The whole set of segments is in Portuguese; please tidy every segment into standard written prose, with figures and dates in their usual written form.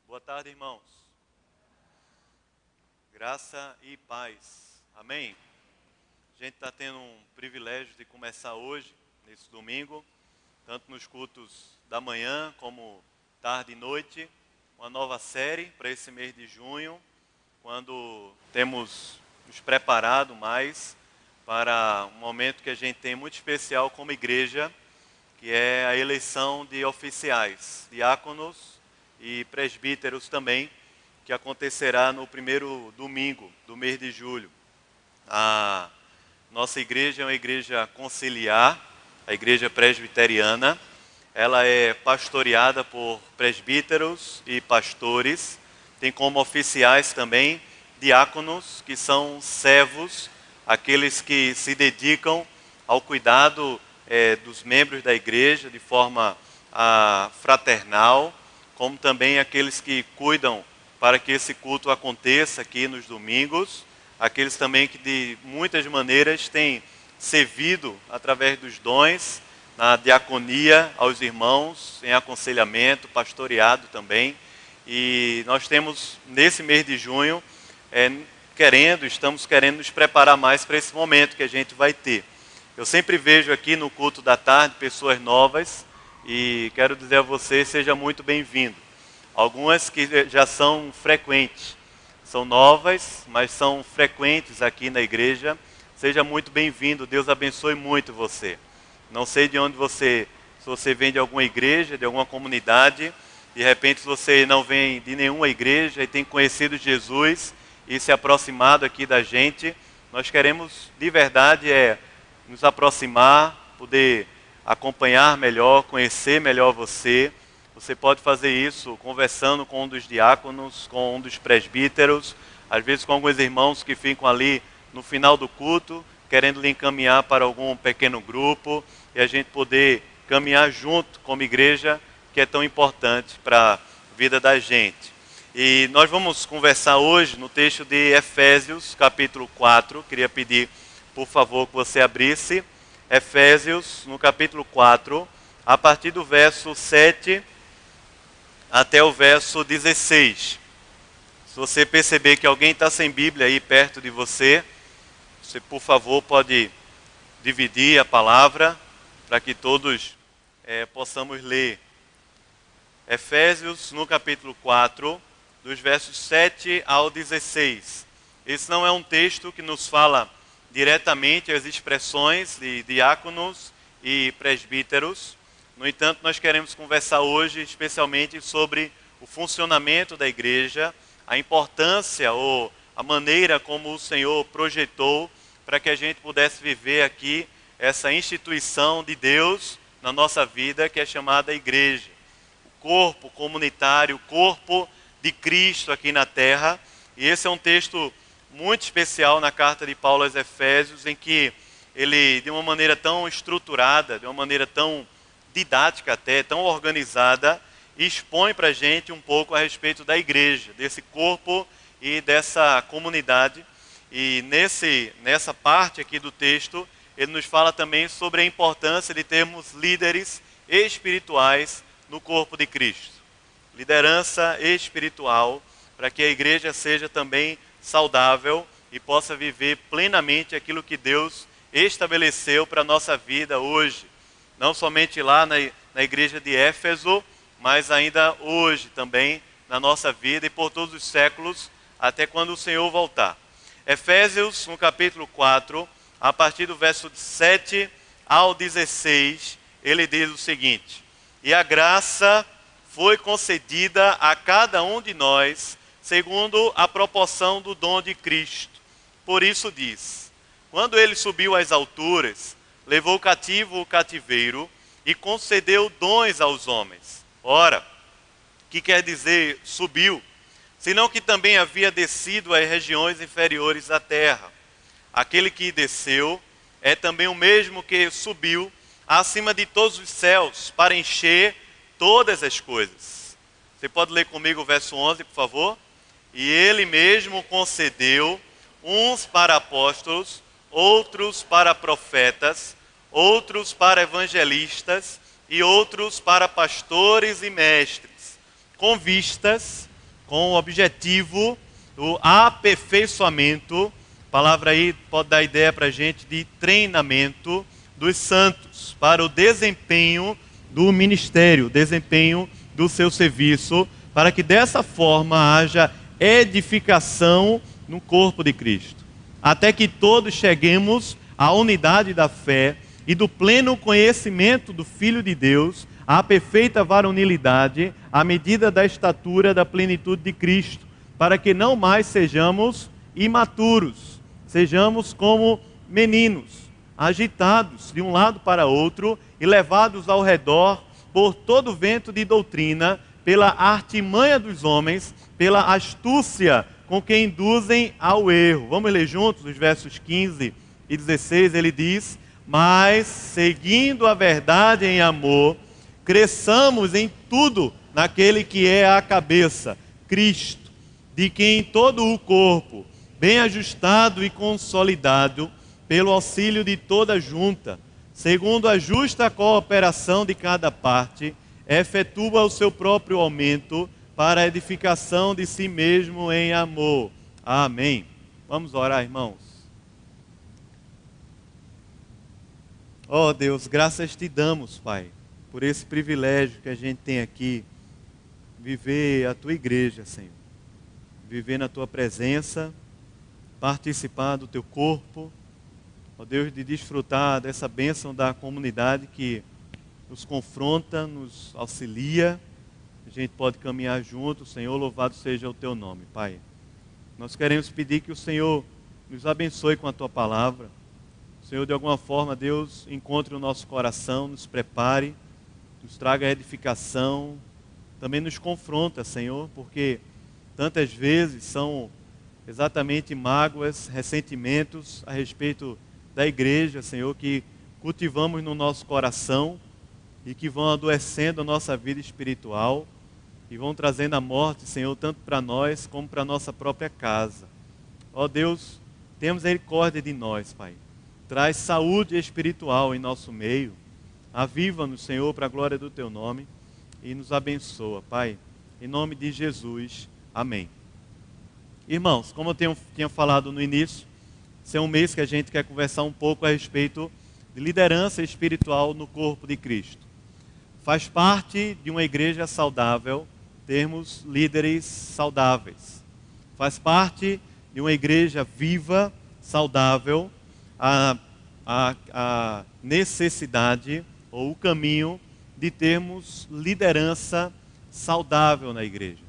Boa tarde, irmãos. Graça e paz. Amém? A gente está tendo um privilégio de começar hoje, nesse domingo, tanto nos cultos da manhã como tarde e noite, uma nova série para esse mês de junho, quando temos nos preparado mais para um momento que a gente tem muito especial como igreja, que é a eleição de oficiais, diáconos e presbíteros também, que acontecerá no primeiro domingo do mês de julho. A nossa igreja é uma igreja conciliar, a igreja presbiteriana. Ela é pastoreada por presbíteros e pastores, tem como oficiais também diáconos, que são servos, aqueles que se dedicam ao cuidado dos membros da igreja de forma fraternal, como também aqueles que cuidam para que esse culto aconteça aqui nos domingos, aqueles também que de muitas maneiras têm servido através dos dons, na diaconia aos irmãos, em aconselhamento, pastoreado também. E nós temos nesse mês de junho, estamos querendo nos preparar mais para esse momento que a gente vai ter. Eu sempre vejo aqui no culto da tarde pessoas novas e quero dizer a você, seja muito bem-vindo. Algumas que já são frequentes, são novas, mas são frequentes aqui na igreja. Seja muito bem-vindo, Deus abençoe muito você. Não sei de onde se você vem de alguma igreja, de alguma comunidade, de repente você não vem de nenhuma igreja e tem conhecido Jesus e se aproximado aqui da gente. Nós queremos de verdade nos aproximar, poder acompanhar melhor, conhecer melhor você. Você pode fazer isso conversando com um dos diáconos, com um dos presbíteros, às vezes com alguns irmãos que ficam ali no final do culto, querendo lhe encaminhar para algum pequeno grupo e a gente poder caminhar junto como igreja, que é tão importante para a vida da gente. E nós vamos conversar hoje no texto de Efésios, capítulo 4. Queria pedir, por favor, que você abrisse Efésios, no capítulo 4, a partir do verso 7 até o verso 16. Se você perceber que alguém está sem Bíblia aí perto de você, você, por favor, pode dividir a palavra para que todos possamos ler. Efésios, no capítulo 4, dos versos 7 ao 16. Esse não é um texto que nos fala diretamente as expressões de diáconos e presbíteros. No entanto, nós queremos conversar hoje especialmente sobre o funcionamento da igreja, a importância ou a maneira como o Senhor projetou para que a gente pudesse viver aqui essa instituição de Deus na nossa vida, que é chamada igreja. O corpo comunitário, o corpo de Cristo aqui na terra. E esse é um texto muito especial na carta de Paulo aos Efésios, em que ele, de uma maneira tão estruturada, de uma maneira tão didática até, tão organizada, expõe para a gente um pouco a respeito da igreja, desse corpo e dessa comunidade. E nessa parte aqui do texto, ele nos fala também sobre a importância de termos líderes espirituais no corpo de Cristo. Liderança espiritual, para que a igreja seja também saudável e possa viver plenamente aquilo que Deus estabeleceu para a nossa vida hoje. Não somente lá na igreja de Éfeso, mas ainda hoje também na nossa vida e por todos os séculos, até quando o Senhor voltar. Efésios, no capítulo 4, a partir do verso 7 ao 16, ele diz o seguinte: E a graça foi concedida a cada um de nós, segundo a proporção do dom de Cristo. Por isso diz: quando ele subiu às alturas, levou cativo o cativeiro e concedeu dons aos homens. Ora, que quer dizer subiu? Senão que também havia descido às regiões inferiores da terra. Aquele que desceu é também o mesmo que subiu acima de todos os céus para encher todas as coisas. Você pode ler comigo o verso 11, por favor? E ele mesmo concedeu uns para apóstolos, outros para profetas, outros para evangelistas e outros para pastores e mestres, com o objetivo do aperfeiçoamento. A palavra aí pode dar ideia para a gente de treinamento dos santos para o desempenho do ministério, desempenho do seu serviço, para que dessa forma haja edificação no corpo de Cristo, até que todos cheguemos à unidade da fé e do pleno conhecimento do Filho de Deus, à perfeita varonilidade, à medida da estatura da plenitude de Cristo, para que não mais sejamos imaturos, sejamos como meninos, agitados de um lado para outro e levados ao redor por todo vento de doutrina, pela artimanha dos homens, pela astúcia com que induzem ao erro. Vamos ler juntos os versos 15 e 16, ele diz: mas, seguindo a verdade em amor, cresçamos em tudo naquele que é a cabeça, Cristo, de quem todo o corpo, bem ajustado e consolidado, pelo auxílio de toda junta, segundo a justa cooperação de cada parte, efetua o seu próprio aumento para a edificação de si mesmo em amor. Amém. Vamos orar, irmãos. Oh Deus, graças te damos, Pai, por esse privilégio que a gente tem aqui, viver a tua igreja, Senhor, viver na tua presença, participar do teu corpo, ó Deus, de desfrutar dessa bênção da comunidade que nos confronta, nos auxilia. A gente pode caminhar junto, Senhor, louvado seja o teu nome, Pai. Nós queremos pedir que o Senhor nos abençoe com a tua palavra. O Senhor, de alguma forma, Deus, encontre o nosso coração, nos prepare, nos traga edificação, também nos confronta, Senhor, porque tantas vezes são exatamente mágoas, ressentimentos a respeito da igreja, Senhor, que cultivamos no nosso coração e que vão adoecendo a nossa vida espiritual e vão trazendo a morte, Senhor, tanto para nós como para a nossa própria casa. Ó Deus, tenha misericórdia de nós, Pai. Traz saúde espiritual em nosso meio. Aviva-nos, Senhor, para a glória do teu nome e nos abençoa, Pai. Em nome de Jesus. Amém. Irmãos, como eu tinha falado no início, esse é um mês que a gente quer conversar um pouco a respeito de liderança espiritual no corpo de Cristo. Faz parte de uma igreja saudável termos líderes saudáveis. Faz parte de uma igreja viva, saudável, a necessidade ou o caminho de termos liderança saudável na igreja.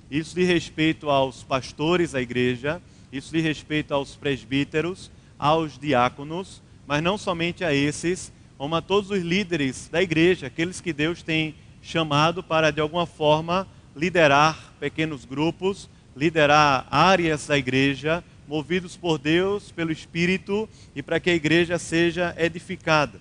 Isso diz respeito aos pastores da igreja, isso diz respeito aos presbíteros, aos diáconos, mas não somente a esses, como a todos os líderes da igreja, aqueles que Deus tem chamado para, de alguma forma, liderar pequenos grupos, liderar áreas da igreja, movidos por Deus, pelo Espírito, e para que a igreja seja edificada.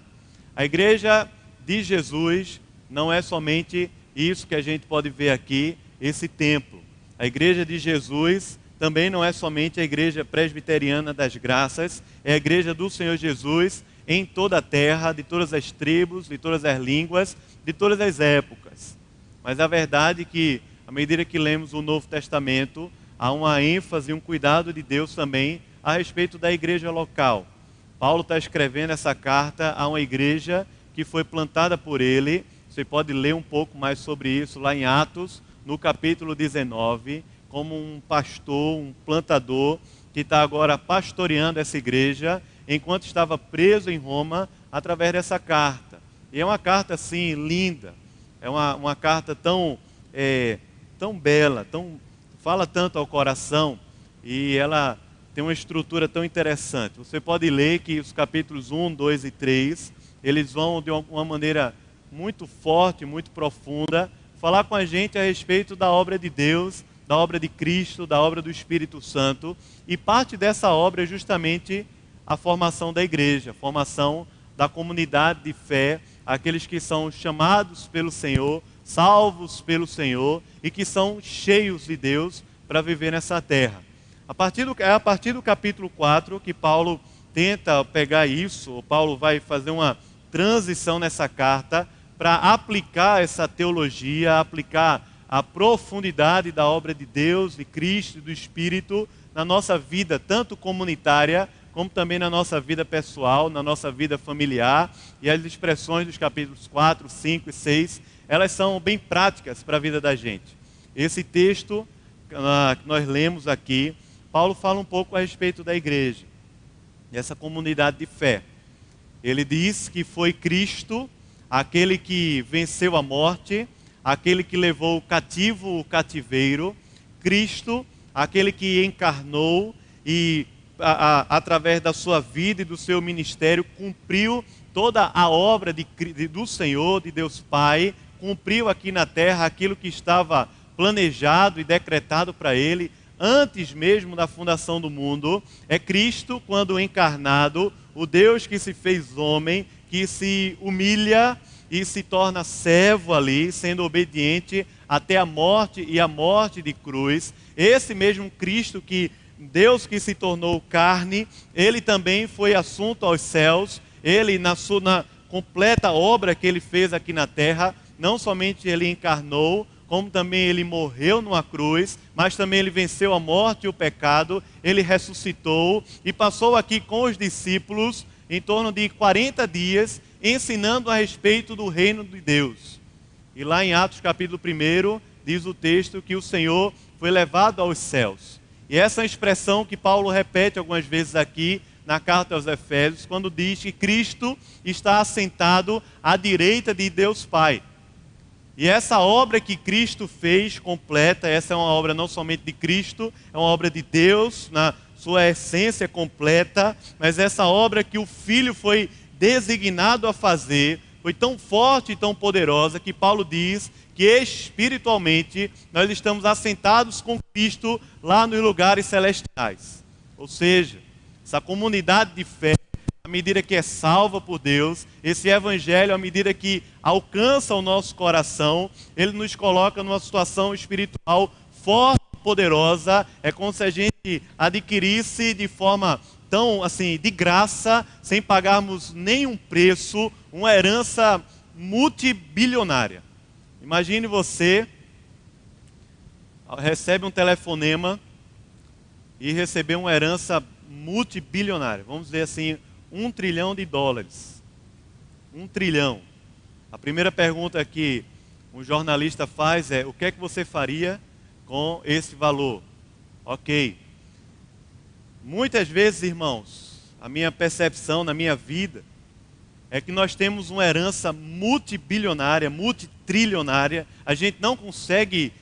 A igreja de Jesus não é somente isso que a gente pode ver aqui, esse templo. A igreja de Jesus também não é somente a igreja presbiteriana das graças, é a igreja do Senhor Jesus em toda a terra, de todas as tribos, de todas as línguas, de todas as épocas. Mas a verdade é que, à medida que lemos o Novo Testamento, há uma ênfase e um cuidado de Deus também a respeito da igreja local. Paulo está escrevendo essa carta a uma igreja que foi plantada por ele. Você pode ler um pouco mais sobre isso lá em Atos, no capítulo 19, como um pastor, um plantador, que está agora pastoreando essa igreja, enquanto estava preso em Roma, através dessa carta. E é uma carta, assim, linda. É uma carta tão bela, fala tanto ao coração, e ela tem tem uma estrutura tão interessante. Você pode ler que os capítulos 1, 2 e 3, eles vão de uma maneira muito forte, muito profunda, falar com a gente a respeito da obra de Deus, da obra de Cristo, da obra do Espírito Santo. E parte dessa obra é justamente a formação da igreja, a formação da comunidade de fé, aqueles que são chamados pelo Senhor, salvos pelo Senhor e que são cheios de Deus para viver nessa terra. A partir do capítulo 4 que Paulo tenta pegar isso, Paulo vai fazer uma transição nessa carta para aplicar essa teologia, aplicar a profundidade da obra de Deus, de Cristo e do Espírito na nossa vida, tanto comunitária, como também na nossa vida pessoal, na nossa vida familiar. E as expressões dos capítulos 4, 5 e 6, elas são bem práticas para a vida da gente. Esse texto que nós lemos aqui, Paulo fala um pouco a respeito da igreja, dessa comunidade de fé. Ele diz que foi Cristo, aquele que venceu a morte, aquele que levou o cativo o cativeiro, Cristo, aquele que encarnou e através da sua vida e do seu ministério cumpriu toda a obra do Senhor, de Deus Pai, cumpriu aqui na terra aquilo que estava planejado e decretado para ele antes mesmo da fundação do mundo. É Cristo, quando encarnado, o Deus que se fez homem, que se humilha e se torna servo ali, sendo obediente até a morte e a morte de cruz. Esse mesmo Cristo, que Deus que se tornou carne, ele também foi assunto aos céus. Ele, na completa obra que ele fez aqui na terra, não somente ele encarnou, como também ele morreu numa cruz, mas também ele venceu a morte e o pecado, ele ressuscitou e passou aqui com os discípulos em torno de 40 dias, ensinando a respeito do reino de Deus. E lá em Atos capítulo 1, diz o texto que o Senhor foi levado aos céus. E essa é uma expressão que Paulo repete algumas vezes aqui na carta aos Efésios, quando diz que Cristo está assentado à direita de Deus Pai. E essa obra que Cristo fez completa, essa é uma obra não somente de Cristo, é uma obra de Deus, na sua essência completa, mas essa obra que o Filho foi designado a fazer, foi tão forte e tão poderosa que Paulo diz que espiritualmente nós estamos assentados com Cristo lá nos lugares celestiais. Ou seja, essa comunidade de fé, à medida que é salva por Deus, esse evangelho, à medida que alcança o nosso coração, ele nos coloca numa situação espiritual forte, poderosa. É como se a gente adquirisse de forma tão assim, de graça, sem pagarmos nenhum preço, uma herança multibilionária. Imagine você recebe um telefonema e receber uma herança multibilionária. Vamos dizer assim, $1 trilhão. 1 trilhão. A primeira pergunta que um jornalista faz é: o que é que você faria com esse valor? Ok. Muitas vezes, irmãos, a minha percepção na minha vida é que nós temos uma herança multibilionária, multitrilionária. A gente não consegue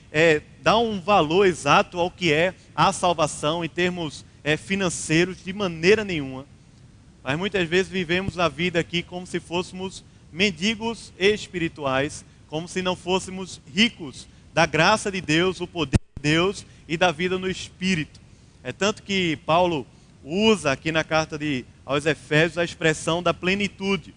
dar um valor exato ao que é a salvação em termos financeiros de maneira nenhuma. Mas muitas vezes vivemos a vida aqui como se fôssemos mendigos espirituais, como se não fôssemos ricos da graça de Deus, o poder de Deus e da vida no Espírito. É tanto que Paulo usa aqui na carta aos Efésios a expressão da plenitude.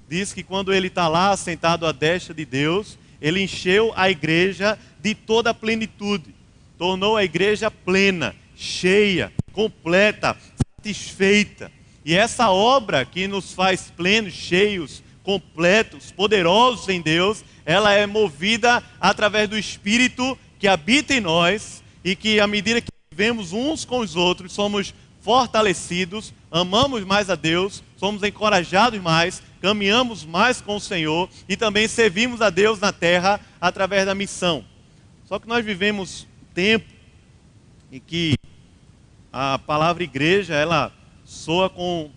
Diz que quando ele está lá sentado à destra de Deus, ele encheu a igreja de toda a plenitude. Tornou a igreja plena, cheia, completa, satisfeita. E essa obra que nos faz plenos, cheios, completos, poderosos em Deus, ela é movida através do Espírito que habita em nós e que, à medida que vivemos uns com os outros, somos fortalecidos, amamos mais a Deus, somos encorajados mais, caminhamos mais com o Senhor e também servimos a Deus na terra através da missão. Só que nós vivemos um tempo em que a palavra igreja, ela soa com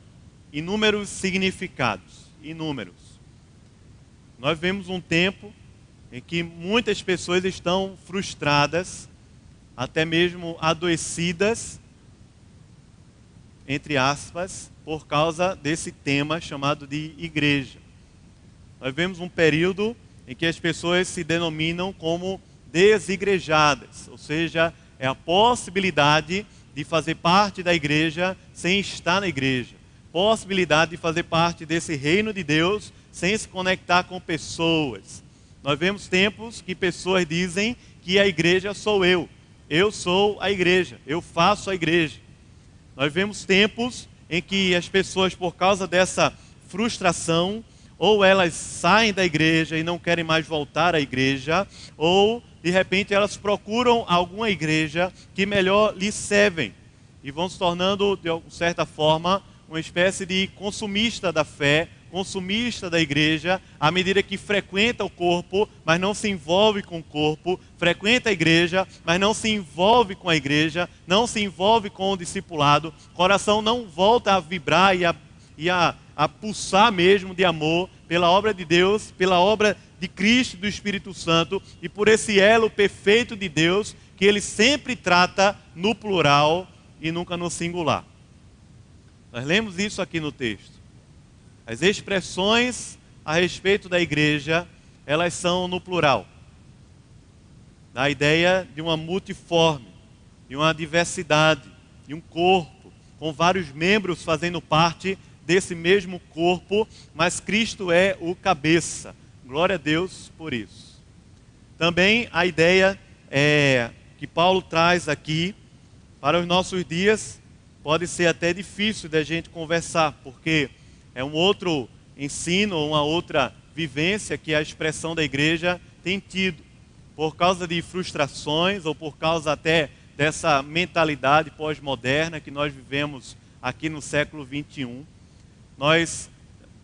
inúmeros significados, inúmeros. Nós vivemos um tempo em que muitas pessoas estão frustradas, até mesmo adoecidas, entre aspas, por causa desse tema chamado de igreja. Nós vemos um período em que as pessoas se denominam como desigrejadas, ou seja, é a possibilidade de fazer parte da igreja sem estar na igreja, possibilidade de fazer parte desse reino de Deus sem se conectar com pessoas. Nós vemos tempos que pessoas dizem que a igreja sou eu sou a igreja, eu faço a igreja. Nós vemos tempos em que as pessoas, por causa dessa frustração, ou elas saem da igreja e não querem mais voltar à igreja, ou de repente elas procuram alguma igreja que melhor lhes servem e vão se tornando, de certa forma, uma espécie de consumista da fé, consumista da igreja, à medida que frequenta o corpo, mas não se envolve com o corpo, frequenta a igreja, mas não se envolve com a igreja, não se envolve com o discipulado, o coração não volta a vibrar e a pulsar mesmo de amor pela obra de Deus, pela obra de Cristo e do Espírito Santo, e por esse elo perfeito de Deus, que ele sempre trata no plural e nunca no singular. Nós lemos isso aqui no texto. As expressões a respeito da igreja, elas são no plural. Da ideia de uma multiforme, de uma diversidade, de um corpo, com vários membros fazendo parte desse mesmo corpo, mas Cristo é o cabeça. Glória a Deus por isso. Também a ideia que Paulo traz aqui para os nossos dias, pode ser até difícil da gente conversar, porque é um outro ensino, uma outra vivência que a expressão da igreja tem tido, por causa de frustrações ou por causa até dessa mentalidade pós-moderna que nós vivemos aqui no século 21. Nós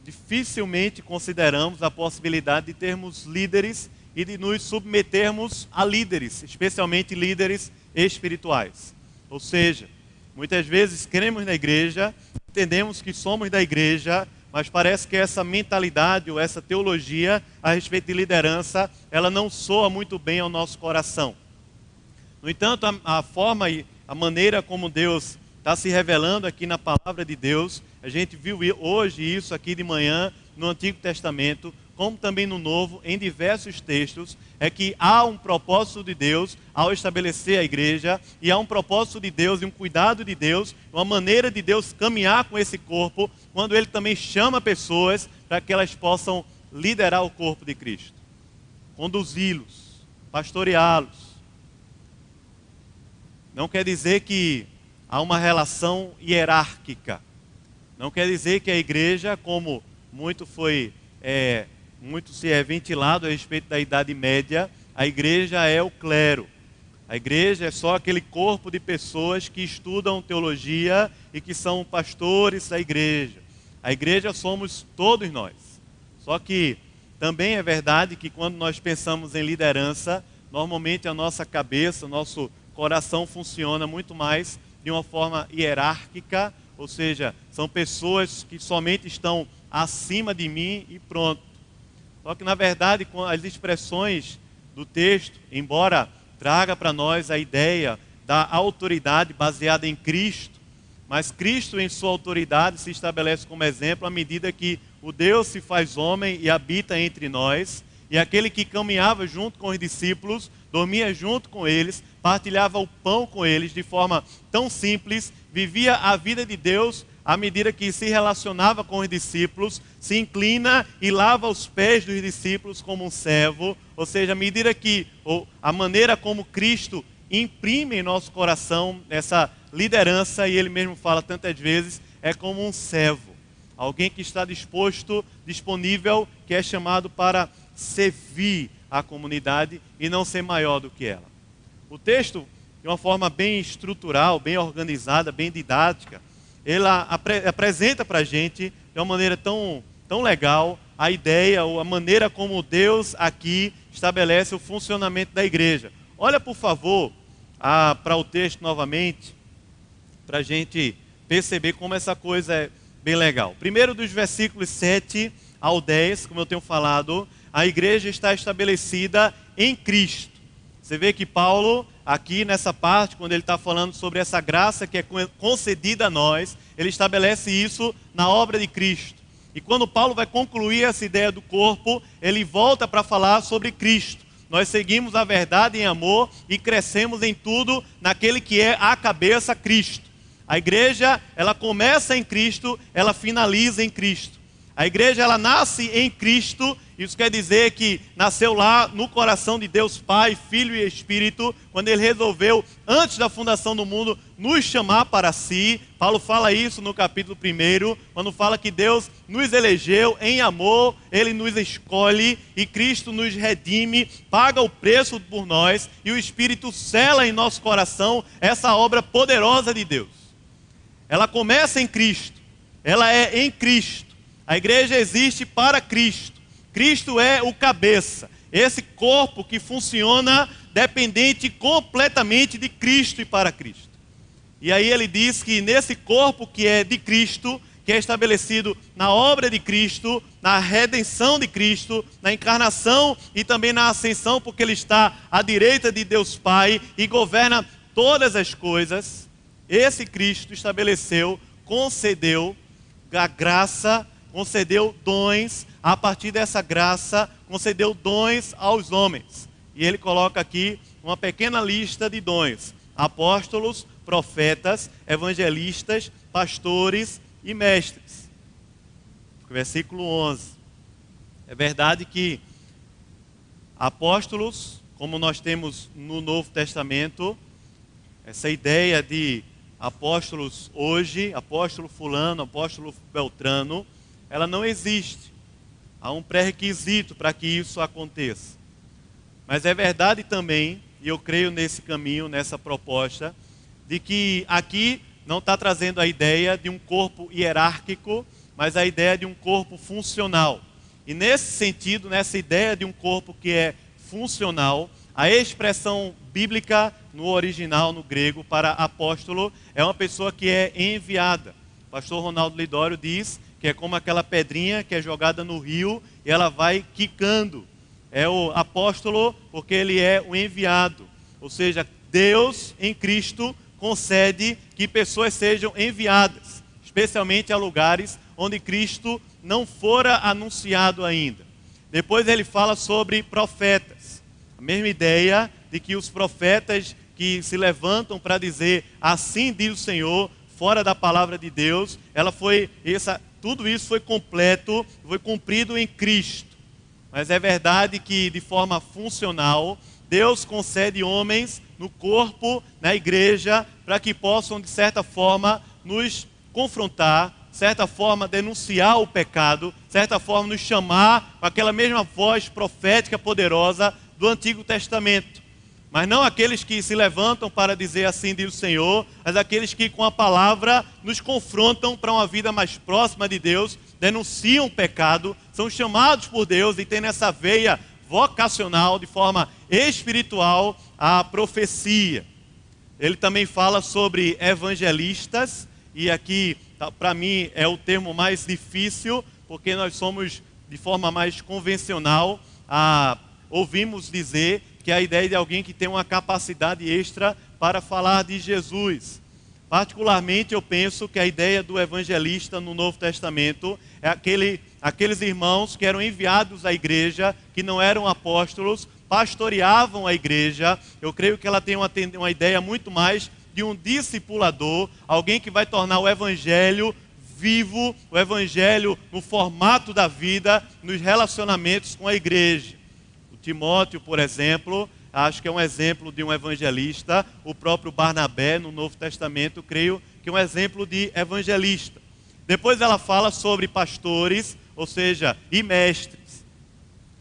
dificilmente consideramos a possibilidade de termos líderes e de nos submetermos a líderes, especialmente líderes espirituais. Ou seja, muitas vezes cremos na igreja, entendemos que somos da igreja, mas parece que essa mentalidade ou essa teologia a respeito de liderança, ela não soa muito bem ao nosso coração. No entanto, a forma e a maneira como Deus está se revelando aqui na palavra de Deus, a gente viu hoje isso aqui de manhã no Antigo Testamento, como também no Novo, em diversos textos, é que há um propósito de Deus ao estabelecer a igreja, e há um propósito de Deus e um cuidado de Deus, uma maneira de Deus caminhar com esse corpo, quando Ele também chama pessoas para que elas possam liderar o corpo de Cristo, conduzi-los, pastoreá-los. Não quer dizer que há uma relação hierárquica, não quer dizer que a igreja, como muito se é ventilado a respeito da Idade Média, a igreja é o clero. A igreja é só aquele corpo de pessoas que estudam teologia e que são pastores da igreja. A igreja somos todos nós. Só que também é verdade que quando nós pensamos em liderança, normalmente a nossa cabeça, o nosso coração funciona muito mais de uma forma hierárquica, ou seja, são pessoas que somente estão acima de mim e pronto. Só que, na verdade, as expressões do texto, embora traga para nós a ideia da autoridade baseada em Cristo, mas Cristo, em sua autoridade, se estabelece como exemplo à medida que o Deus se faz homem e habita entre nós, e aquele que caminhava junto com os discípulos, dormia junto com eles, partilhava o pão com eles de forma tão simples, vivia a vida de Deus à medida que se relacionava com os discípulos, se inclina e lava os pés dos discípulos como um servo, ou seja, à medida que a maneira como Cristo imprime em nosso coração essa liderança, e Ele mesmo fala tantas vezes, é como um servo, alguém que está disponível, que é chamado para servir a comunidade e não ser maior do que ela. O texto, de uma forma bem estrutural, bem organizada, bem didática, ele apresenta para a gente, de uma maneira tão legal, a ideia ou a maneira como Deus aqui estabelece o funcionamento da igreja. Olha, por favor, para o texto novamente, para a gente perceber como essa coisa é bem legal. Primeiro, dos versículos 7 ao 10, como eu tenho falado, a igreja está estabelecida em Cristo. Você vê que Paulo aqui nessa parte, quando ele está falando sobre essa graça que é concedida a nós, ele estabelece isso na obra de Cristo. E quando Paulo vai concluir essa ideia do corpo, ele volta para falar sobre Cristo. Nós seguimos a verdade em amor e crescemos em tudo naquele que é a cabeça, Cristo. A igreja, ela começa em Cristo, ela finaliza em Cristo. A igreja, ela nasce em Cristo, isso quer dizer que nasceu lá no coração de Deus Pai, Filho e Espírito, quando Ele resolveu, antes da fundação do mundo, nos chamar para si. Paulo fala isso no capítulo 1, quando fala que Deus nos elegeu em amor, Ele nos escolhe e Cristo nos redime, paga o preço por nós e o Espírito sela em nosso coração essa obra poderosa de Deus. Ela começa em Cristo, ela é em Cristo. A igreja existe para Cristo. Cristo é o cabeça. Esse corpo que funciona dependente completamente de Cristo e para Cristo. E aí ele diz que nesse corpo que é de Cristo, que é estabelecido na obra de Cristo, na redenção de Cristo, na encarnação e também na ascensão, porque Ele está à direita de Deus Pai e governa todas as coisas, esse Cristo estabeleceu, concedeu a graça, concedeu dons, a partir dessa graça, concedeu dons aos homens. E ele coloca aqui uma pequena lista de dons: apóstolos, profetas, evangelistas, pastores e mestres. Versículo 11. É verdade que apóstolos, como nós temos no Novo Testamento, essa ideia de apóstolos hoje, apóstolo fulano, apóstolo beltrano, ela não existe. Há um pré-requisito para que isso aconteça. Mas é verdade também, e eu creio nesse caminho, nessa proposta, de que aqui não está trazendo a ideia de um corpo hierárquico, mas a ideia de um corpo funcional. E nesse sentido, nessa ideia de um corpo que é funcional, a expressão bíblica no original, no grego, para apóstolo, é uma pessoa que é enviada. O pastor Ronaldo Lidório diz que é como aquela pedrinha que é jogada no rio e ela vai quicando. É o apóstolo porque ele é o enviado. Ou seja, Deus em Cristo concede que pessoas sejam enviadas, especialmente a lugares onde Cristo não fora anunciado ainda. Depois ele fala sobre profetas. A mesma ideia de que os profetas que se levantam para dizer assim diz o Senhor, fora da palavra de Deus, tudo isso foi completo, foi cumprido em Cristo. Mas é verdade que de forma funcional, Deus concede homens no corpo, na igreja, para que possam de certa forma nos confrontar, de certa forma denunciar o pecado, de certa forma nos chamar com aquela mesma voz profética poderosa do Antigo Testamento. Mas não aqueles que se levantam para dizer assim diz o Senhor, mas aqueles que com a palavra nos confrontam para uma vida mais próxima de Deus, denunciam o pecado, são chamados por Deus e têm nessa veia vocacional, de forma espiritual, a profecia. Ele também fala sobre evangelistas, e aqui para mim é o termo mais difícil, porque nós somos de forma mais convencional, ouvimos dizer que é a ideia de alguém que tem uma capacidade extra para falar de Jesus. Particularmente eu penso que a ideia do evangelista no Novo Testamento é aqueles irmãos que eram enviados à igreja, que não eram apóstolos, pastoreavam a igreja. Eu creio que ela tem uma ideia muito mais de um discipulador, alguém que vai tornar o evangelho vivo, o evangelho no formato da vida, nos relacionamentos com a igreja. Timóteo, por exemplo, acho que é um exemplo de um evangelista. O próprio Barnabé, no Novo Testamento, creio que é um exemplo de evangelista. Depois ela fala sobre pastores, ou seja, e mestres.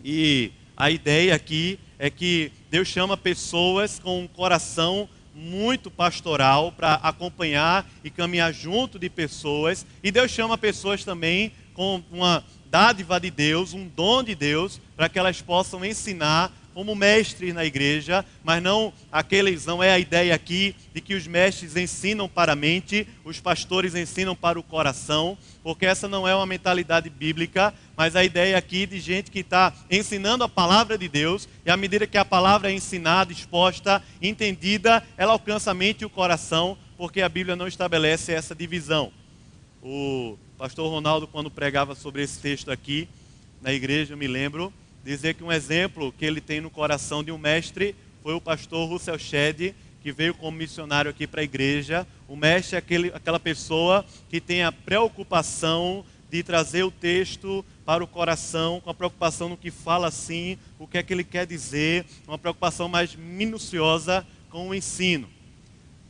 E a ideia aqui é que Deus chama pessoas com um coração muito pastoral para acompanhar e caminhar junto de pessoas. E Deus chama pessoas também com uma dádiva de Deus, um dom de Deus, para que elas possam ensinar, como mestres na igreja, mas não é a ideia aqui de que os mestres ensinam para a mente, os pastores ensinam para o coração, porque essa não é uma mentalidade bíblica, mas a ideia aqui de gente que está ensinando a palavra de Deus, e à medida que a palavra é ensinada, exposta, entendida, ela alcança a mente e o coração, porque a Bíblia não estabelece essa divisão. O pastor Ronaldo, quando pregava sobre esse texto aqui na igreja, eu me lembro, dizer que um exemplo que ele tem no coração de um mestre foi o pastor Russell Shedd, que veio como missionário aqui para a igreja. O mestre é aquela pessoa que tem a preocupação de trazer o texto para o coração, com a preocupação no que fala assim, o que é que ele quer dizer, uma preocupação mais minuciosa com o ensino.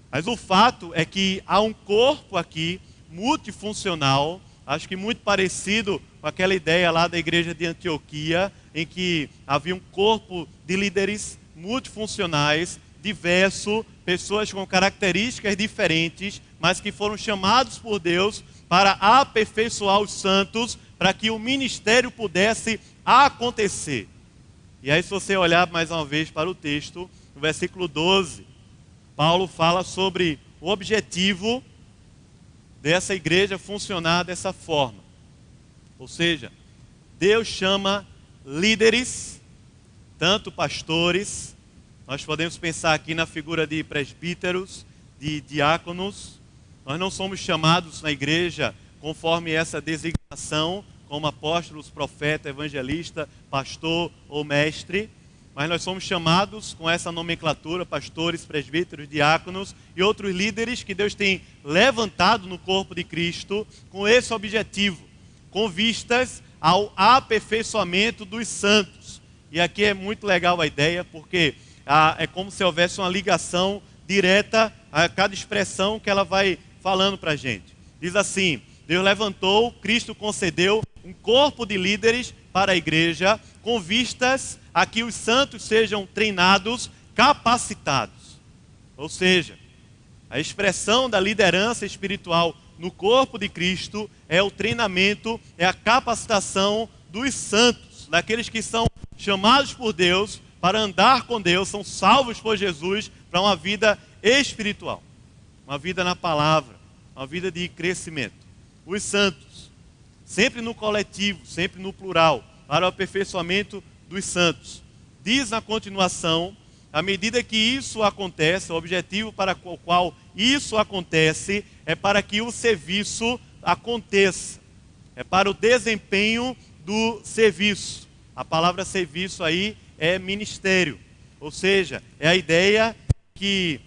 Mas o fato é que há um corpo aqui multifuncional, acho que muito parecido com aquela ideia lá da igreja de Antioquia, em que havia um corpo de líderes multifuncionais, diverso, pessoas com características diferentes, mas que foram chamados por Deus para aperfeiçoar os santos, para que o ministério pudesse acontecer. E aí, se você olhar mais uma vez para o texto, no versículo 12, Paulo fala sobre o objetivo dessa igreja funcionar dessa forma. Ou seja, Deus chama líderes, tanto pastores, nós podemos pensar aqui na figura de presbíteros, de diáconos. Nós não somos chamados na igreja conforme essa designação, como apóstolos, profeta, evangelista, pastor ou mestre, mas nós somos chamados com essa nomenclatura, pastores, presbíteros, diáconos e outros líderes que Deus tem levantado no corpo de Cristo com esse objetivo, com vistas ao aperfeiçoamento dos santos. E aqui é muito legal a ideia, porque é como se houvesse uma ligação direta a cada expressão que ela vai falando para a gente. Diz assim: Deus levantou, Cristo concedeu um corpo de líderes para a igreja, com vistas a que os santos sejam treinados, capacitados. Ou seja, a expressão da liderança espiritual no corpo de Cristo é o treinamento, é a capacitação dos santos, daqueles que são chamados por Deus para andar com Deus, são salvos por Jesus para uma vida espiritual, uma vida na palavra, uma vida de crescimento. Os santos, sempre no coletivo, sempre no plural, para o aperfeiçoamento dos santos. Diz na continuação, à medida que isso acontece, o objetivo para o qual isso acontece é para que o serviço aconteça, é para o desempenho do serviço. A palavra serviço aí é ministério, ou seja, é a ideia que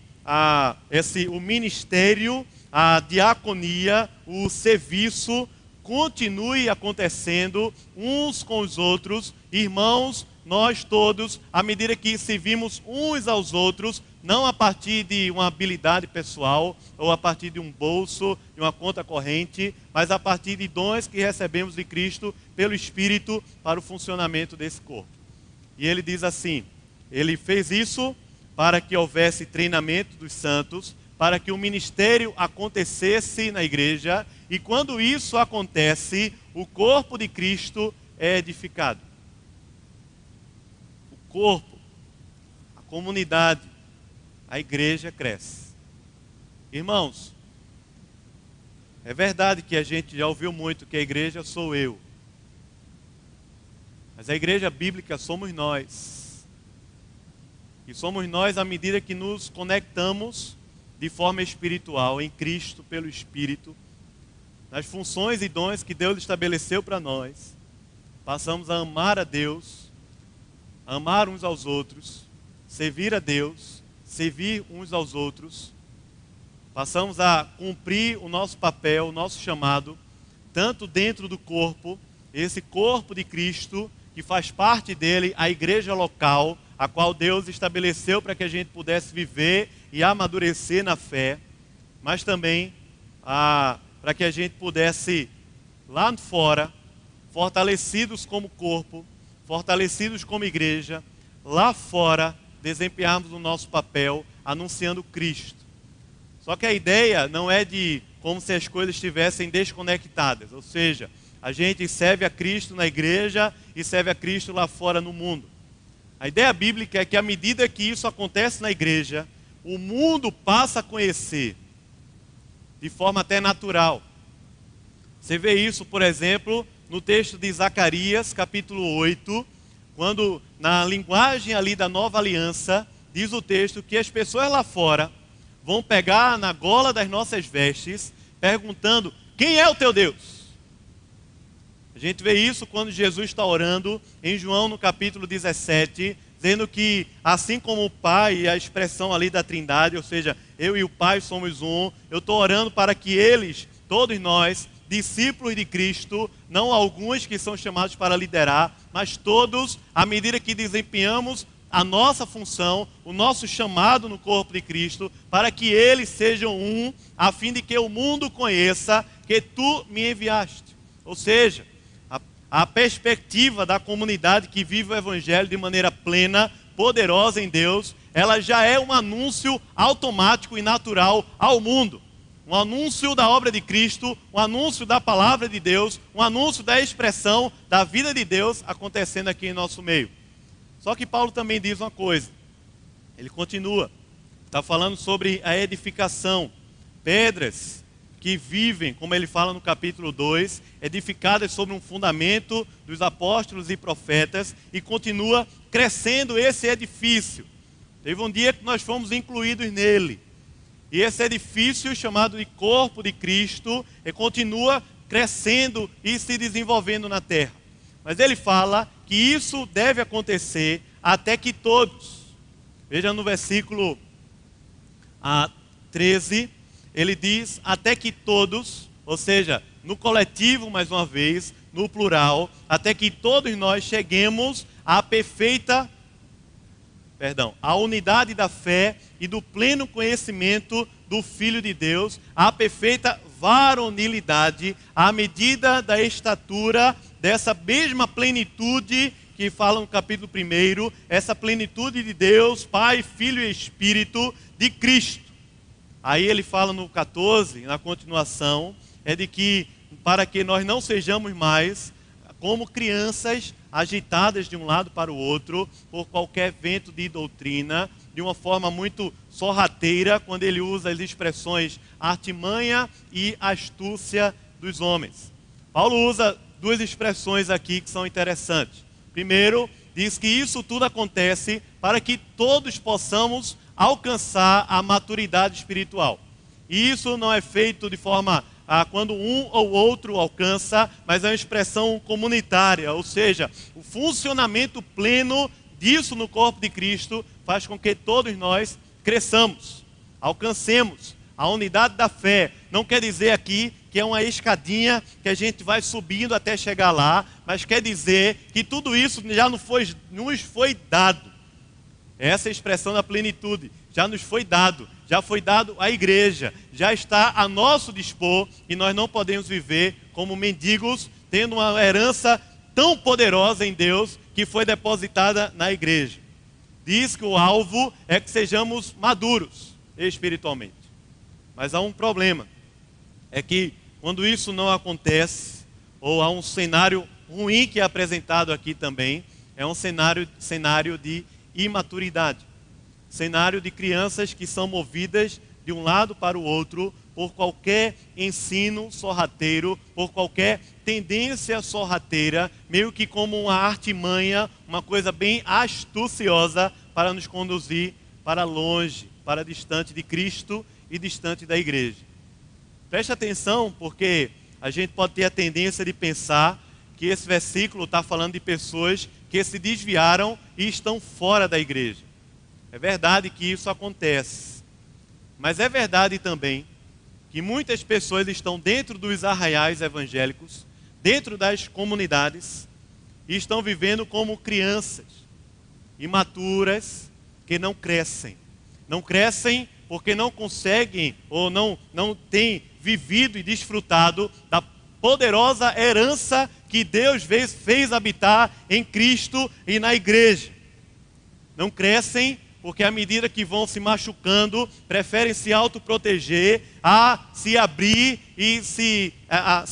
o ministério, a diaconia, o serviço continue acontecendo uns com os outros, irmãos, nós todos, à medida que servimos uns aos outros, não a partir de uma habilidade pessoal, ou a partir de um bolso, de uma conta corrente, mas a partir de dons que recebemos de Cristo pelo Espírito para o funcionamento desse corpo. E ele diz assim, ele fez isso para que houvesse treinamento dos santos, para que o ministério acontecesse na igreja, e quando isso acontece, o corpo de Cristo é edificado. O corpo, a comunidade, a igreja cresce. Irmãos, é verdade que a gente já ouviu muito que a igreja sou eu. Mas a igreja bíblica somos nós. E somos nós à medida que nos conectamos de forma espiritual em Cristo, pelo Espírito, nas funções e dons que Deus estabeleceu para nós. Passamos a amar a Deus, a amar uns aos outros, servir a Deus, servir uns aos outros. Passamos a cumprir o nosso papel, o nosso chamado, tanto dentro do corpo, esse corpo de Cristo, que faz parte dele, a igreja local, a qual Deus estabeleceu para que a gente pudesse viver e amadurecer na fé, mas também para que a gente pudesse, lá fora, fortalecidos como corpo, fortalecidos como igreja, lá fora, desempenharmos o nosso papel anunciando Cristo. Só que a ideia não é de como se as coisas estivessem desconectadas, ou seja, a gente serve a Cristo na igreja e serve a Cristo lá fora no mundo. A ideia bíblica é que à medida que isso acontece na igreja, o mundo passa a conhecer, de forma até natural. Você vê isso, por exemplo, no texto de Zacarias, capítulo 8, quando na linguagem ali da nova aliança, diz o texto que as pessoas lá fora vão pegar na gola das nossas vestes, perguntando: quem é o teu Deus? A gente vê isso quando Jesus está orando em João no capítulo 17, dizendo que assim como o Pai, a expressão ali da Trindade, ou seja, eu e o Pai somos um, eu estou orando para que eles, todos nós, discípulos de Cristo, não alguns que são chamados para liderar, mas todos, à medida que desempenhamos a nossa função, o nosso chamado no corpo de Cristo, para que eles sejam um, a fim de que o mundo conheça que tu me enviaste. Ou seja, a perspectiva da comunidade que vive o Evangelho de maneira plena, poderosa em Deus, ela já é um anúncio automático e natural ao mundo. Um anúncio da obra de Cristo, um anúncio da palavra de Deus, um anúncio da expressão da vida de Deus acontecendo aqui em nosso meio. Só que Paulo também diz uma coisa. Ele continua. Está falando sobre a edificação. Pedras que vivem, como ele fala no capítulo 2, edificadas sobre um fundamento dos apóstolos e profetas, e continua crescendo esse edifício. Teve um dia que nós fomos incluídos nele. E esse edifício, chamado de corpo de Cristo, continua crescendo e se desenvolvendo na terra. Mas ele fala que isso deve acontecer até que todos, veja no versículo 13, ele diz até que todos, ou seja, no coletivo mais uma vez, no plural, até que todos nós cheguemos à à unidade da fé e do pleno conhecimento do Filho de Deus, à perfeita varonilidade, à medida da estatura dessa mesma plenitude que fala no capítulo 1, essa plenitude de Deus, Pai, Filho e Espírito de Cristo. Aí ele fala no 14, na continuação, é de que para que nós não sejamos mais como crianças agitadas de um lado para o outro por qualquer vento de doutrina, de uma forma muito sorrateira, quando ele usa as expressões artimanha e astúcia dos homens. Paulo usa duas expressões aqui que são interessantes. Primeiro, diz que isso tudo acontece para que todos possamos alcançar a maturidade espiritual. E isso não é feito de forma quando um ou outro alcança, mas é uma expressão comunitária, ou seja, o funcionamento pleno disso no corpo de Cristo faz com que todos nós cresçamos, alcancemos a unidade da fé. Não quer dizer aqui que é uma escadinha que a gente vai subindo até chegar lá, mas quer dizer que tudo isso já nos foi dado. Essa é a expressão da plenitude. Já nos foi dado, já foi dado à igreja, já está a nosso dispor, e nós não podemos viver como mendigos, tendo uma herança tão poderosa em Deus que foi depositada na igreja. Diz que o alvo é que sejamos maduros espiritualmente. Mas há um problema, é que quando isso não acontece, ou há um cenário ruim que é apresentado aqui também, é um cenário de imaturidade. Cenário de crianças que são movidas de um lado para o outro por qualquer ensino sorrateiro, por qualquer tendência sorrateira, meio que como uma artimanha, uma coisa bem astuciosa para nos conduzir para longe, para distante de Cristo e distante da igreja. Preste atenção, porque a gente pode ter a tendência de pensar que esse versículo está falando de pessoas que se desviaram e estão fora da igreja. É verdade que isso acontece, mas é verdade também que muitas pessoas estão dentro dos arraiais evangélicos, dentro das comunidades, e estão vivendo como crianças imaturas que não crescem. Não crescem porque não conseguem ou não têm vivido e desfrutado da poderosa herança que Deus fez habitar em Cristo e na igreja. Não crescem porque à medida que vão se machucando, preferem se autoproteger a se abrir e se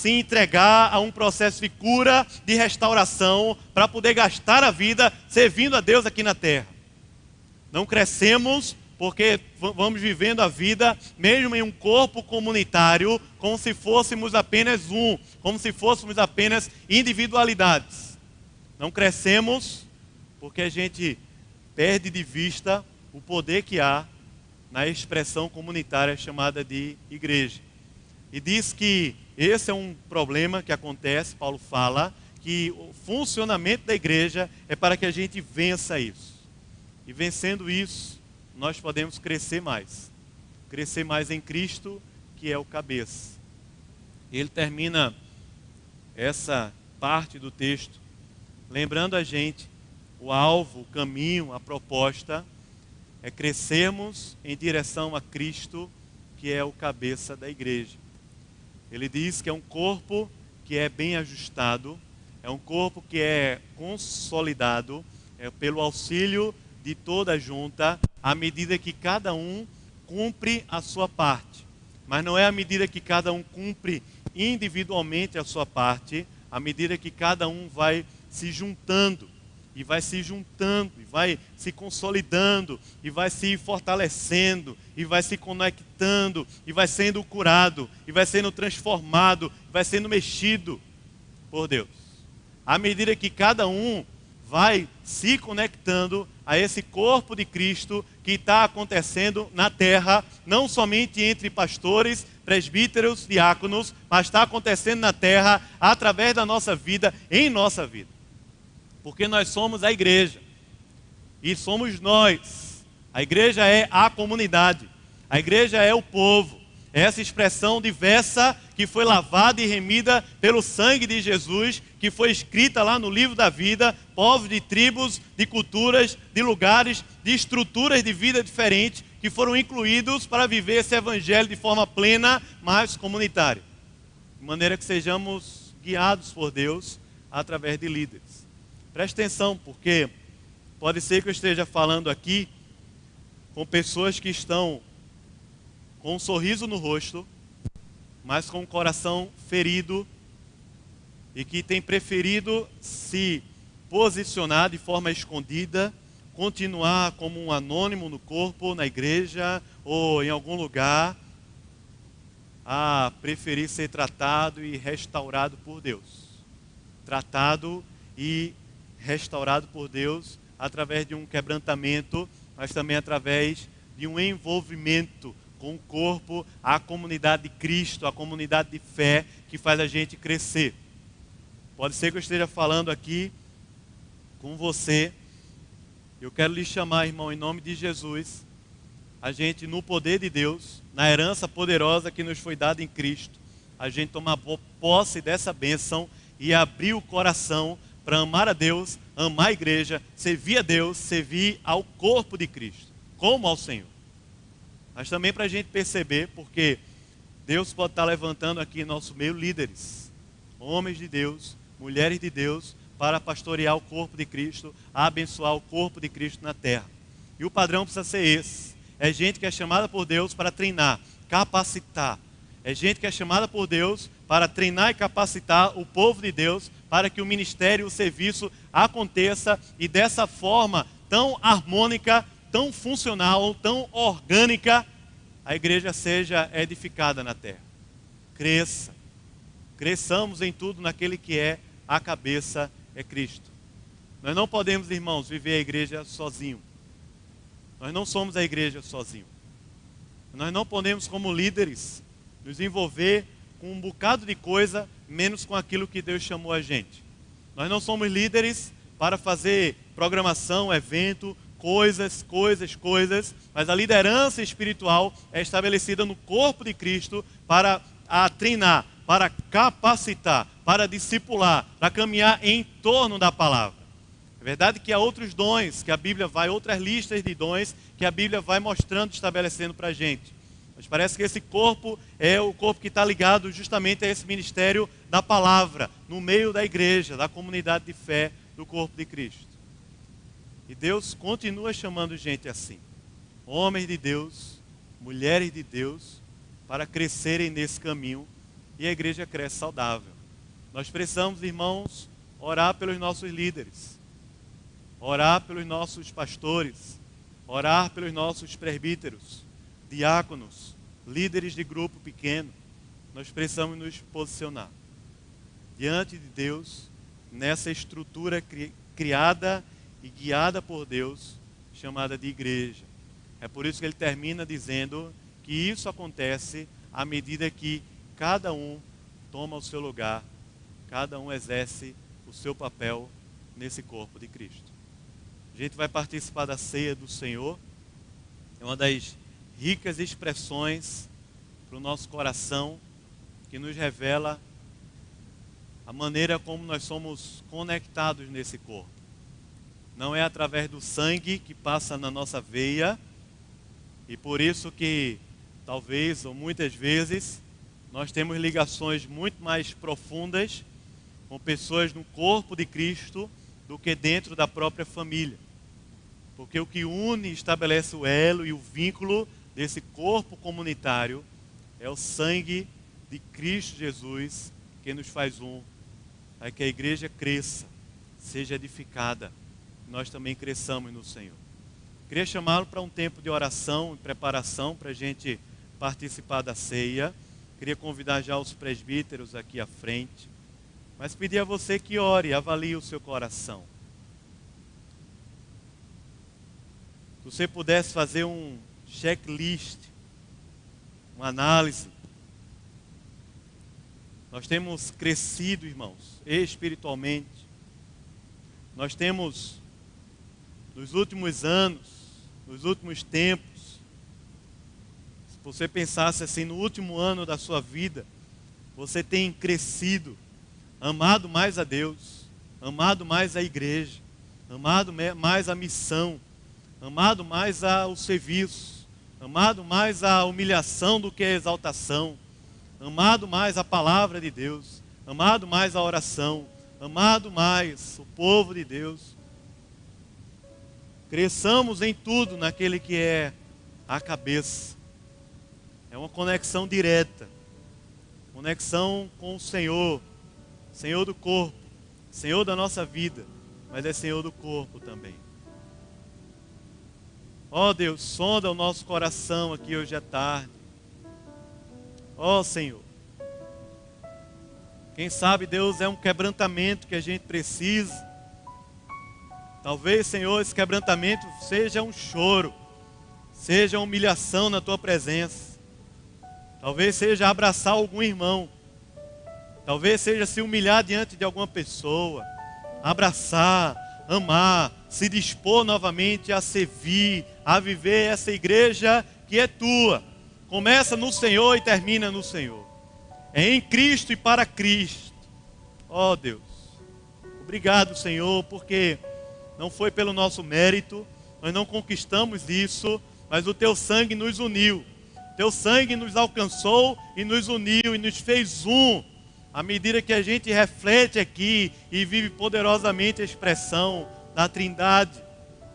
entregar a um processo de cura, de restauração, para poder gastar a vida servindo a Deus aqui na terra. Não crescemos porque vamos vivendo a vida mesmo em um corpo comunitário, como se fôssemos apenas um, como se fôssemos apenas individualidades. Não crescemos porque a gente perde de vista o poder que há na expressão comunitária chamada de igreja. E diz que esse é um problema que acontece, Paulo fala, que o funcionamento da igreja é para que a gente vença isso. E vencendo isso, nós podemos crescer mais em Cristo, que é o cabeça. Ele termina essa parte do texto lembrando a gente o alvo, o caminho, a proposta é crescermos em direção a Cristo, que é o cabeça da igreja. Ele diz que é um corpo que é bem ajustado, é um corpo que é consolidado, pelo auxílio de toda a junta, à medida que cada um cumpre a sua parte. Mas não é à medida que cada um cumpre individualmente a sua parte, à medida que cada um vai se juntando, e vai se juntando, e vai se consolidando, e vai se fortalecendo, e vai se conectando, e vai sendo curado, e vai sendo transformado, vai sendo mexido por Deus. À medida que cada um vai se conectando a esse corpo de Cristo que está acontecendo na terra, não somente entre pastores, presbíteros, diáconos, mas está acontecendo na terra através da nossa vida, em nossa vida. Porque nós somos a igreja. E somos nós. A igreja é a comunidade. A igreja é o povo. É essa expressão diversa que foi lavada e remida pelo sangue de Jesus, que foi escrita lá no livro da vida, povos de tribos, de culturas, de lugares, de estruturas de vida diferentes, que foram incluídos para viver esse evangelho de forma plena, mas comunitária. De maneira que sejamos guiados por Deus através de líderes. Preste atenção, porque pode ser que eu esteja falando aqui com pessoas que estão com um sorriso no rosto, mas com o coração ferido e que tem preferido se posicionar de forma escondida, continuar como um anônimo no corpo, na igreja ou em algum lugar, a preferir ser tratado e restaurado por Deus. Tratado e restaurado por Deus através de um quebrantamento, mas também através de um envolvimento com o corpo, a comunidade de Cristo, a comunidade de fé que faz a gente crescer. Pode ser que eu esteja falando aqui com você. Eu quero lhe chamar, irmão, em nome de Jesus, a gente no poder de Deus, na herança poderosa que nos foi dada em Cristo, a gente tomar posse dessa bênção e abrir o coração para amar a Deus, amar a igreja, servir a Deus, servir ao corpo de Cristo, como ao Senhor. Mas também para a gente perceber, porque Deus pode estar levantando aqui em nosso meio líderes, homens de Deus, mulheres de Deus, para pastorear o corpo de Cristo, abençoar o corpo de Cristo na terra. E o padrão precisa ser esse. É gente que é chamada por Deus para treinar, capacitar. É gente que é chamada por Deus para treinar e capacitar o povo de Deus para que o ministério, o serviço aconteça e dessa forma tão harmônica, tão funcional, tão orgânica, a igreja seja edificada na terra. Cresça. Cresçamos em tudo naquele que é a cabeça, é Cristo. Nós não podemos, irmãos, viver a igreja sozinho. Nós não somos a igreja sozinho. Nós não podemos, como líderes, nos envolver com um bocado de coisa, menos com aquilo que Deus chamou a gente. Nós não somos líderes para fazer programação, evento, coisas, mas a liderança espiritual é estabelecida no corpo de Cristo para treinar, para capacitar, para discipular, para caminhar em torno da palavra. É verdade que há outros dons que a Bíblia vai, outras listas de dons que a Bíblia vai mostrando, estabelecendo para a gente. Mas parece que esse corpo é o corpo que está ligado justamente a esse ministério da palavra, no meio da igreja, da comunidade de fé do corpo de Cristo. E Deus continua chamando gente assim. Homens de Deus, mulheres de Deus, para crescerem nesse caminho e a igreja cresce saudável. Nós precisamos, irmãos, orar pelos nossos líderes, orar pelos nossos pastores, orar pelos nossos presbíteros, diáconos, líderes de grupo pequeno. Nós precisamos nos posicionar diante de Deus, nessa estrutura criada e guiada por Deus, chamada de igreja. É por isso que ele termina dizendo que isso acontece à medida que cada um toma o seu lugar, cada um exerce o seu papel nesse corpo de Cristo. A gente vai participar da ceia do Senhor, é uma das ricas expressões para o nosso coração, que nos revela a maneira como nós somos conectados nesse corpo. Não é através do sangue que passa na nossa veia, e por isso que talvez ou muitas vezes nós temos ligações muito mais profundas com pessoas no corpo de Cristo do que dentro da própria família. Porque o que une e estabelece o elo e o vínculo desse corpo comunitário é o sangue de Cristo Jesus, que nos faz um, para que a igreja cresça, seja edificada, nós também cresçamos no Senhor. Queria chamá-lo para um tempo de oração e preparação para a gente participar da ceia. Queria convidar já os presbíteros aqui à frente, mas pedir a você que ore, avalie o seu coração. Se você pudesse fazer um checklist, uma análise. Nós temos crescido, irmãos, espiritualmente. Nós temos, nos últimos anos, nos últimos tempos, se você pensasse assim, no último ano da sua vida, você tem crescido, amado mais a Deus, amado mais a igreja, amado mais a missão, amado mais o serviço, amado mais a humilhação do que a exaltação, amado mais a palavra de Deus, amado mais a oração, amado mais o povo de Deus. Cresçamos em tudo naquele que é a cabeça. É uma conexão direta, conexão com o Senhor, Senhor do corpo, Senhor da nossa vida, mas é Senhor do corpo também. Ó Deus, sonda o nosso coração aqui hoje à tarde. Ó Senhor, quem sabe, Deus, é um quebrantamento que a gente precisa. Talvez, Senhor, esse quebrantamento seja um choro, seja uma humilhação na Tua presença. Talvez seja abraçar algum irmão. Talvez seja se humilhar diante de alguma pessoa. Abraçar, amar, se dispor novamente a servir, a viver essa igreja que é Tua. Começa no Senhor e termina no Senhor. É em Cristo e para Cristo. Ó Deus, obrigado, Senhor, porque não foi pelo nosso mérito, nós não conquistamos isso, mas o Teu sangue nos uniu. Teu sangue nos alcançou e nos uniu e nos fez um. À medida que a gente reflete aqui e vive poderosamente a expressão da Trindade,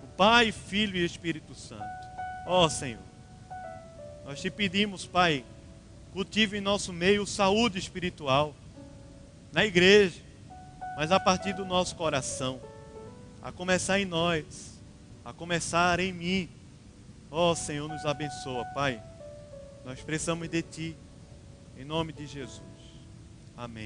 o Pai, Filho e Espírito Santo. Ó Senhor, nós Te pedimos, Pai, cultive em nosso meio saúde espiritual, na igreja, mas a partir do nosso coração, a começar em nós, a começar em mim. Ó Senhor, nos abençoa, Pai. Nós precisamos de Ti, em nome de Jesus. Amém.